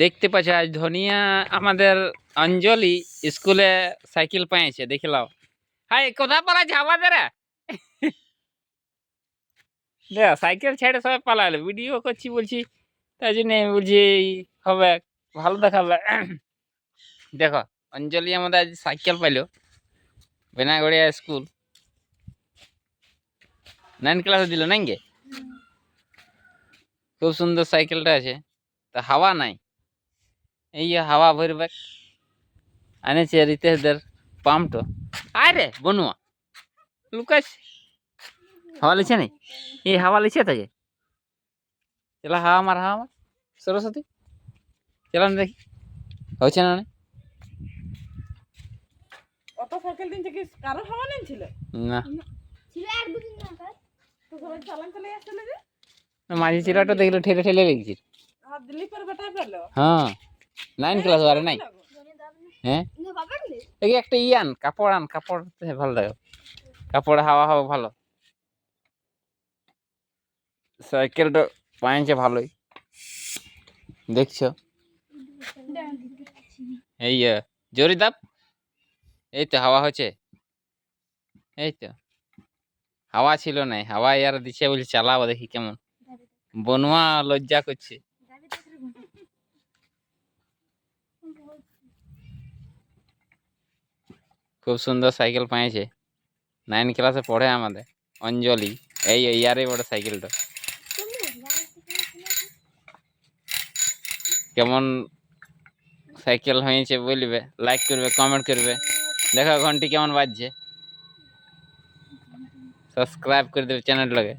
দেখতে পাচ্ছ আজ ধনিয়া আমাদের অঞ্জলি স্কুলে সাইকেল পেয়েছে দেখিলাও। হাই কোথা পালাচ্ছে আমাদের দেখ সাইকেল ছেড়ে সবাই পালালো, ভিডিও করছি বলছি, তাই জন্য আমি বলছি হবে ভালো দেখাবে। দেখো অঞ্জলি আমাদের আজ সাইকেল পাইলো বেনাগড়িয়া স্কুল 9 ক্লাসে দিল নাকি। খুব সুন্দর সাইকেলটা আছে, তা হাওয়া নাই, এই হাওয়া ভরবে আনেছে রিতেশদের পাম্পটো। আরে বনুয়া লুকাস হাওয়া লিছে নাই, এই হাওয়া লিছে থাকে। চলা হাওয়া মার সরস্বতী চলান দেখি হচ্ছে না। অত সাইকেল দিন থেকে কারো হাওয়া নেই ছিল না ছিল এক দুদিন না তো সবাই চালান চলে আসছিল যে মাঝি চিরাটা দেখলে ঠেলে ঠেলে লেগেছে। আর দিলীপের বেটা পেলো হ্যাঁ 9 ক্লাস আরে নাই। হ্যাঁ এই একটা ইয়ান কাপড় আন, কাপড় ভালো লাগে, কাপড় হাওয়া হাওয়া ভালো। সাইকেলটা পাইছে ভালোই দেখছো। এই জোরে দাব, এই তো হাওয়া হচ্ছে, এই তো হাওয়া ছিল নাই, হাওয়া ইয়ার দিচ্ছে বলছে চালাবো দেখি কেমন। বনুয়া লজ্জা করছে। খুব সুন্দর সাইকেল পাইছে, 9 ক্লাসে পড়ে আমাদের অঞ্জলি। এই ইয়ারে বড় সাইকেলটা কেমন সাইকেল হয়েছে বলবে, লাইক করবে, কমেন্ট করবে। দেখো ঘন্টি কেমন বাজছে, সাবস্ক্রাইব করে দেবে চ্যানেলটাকে।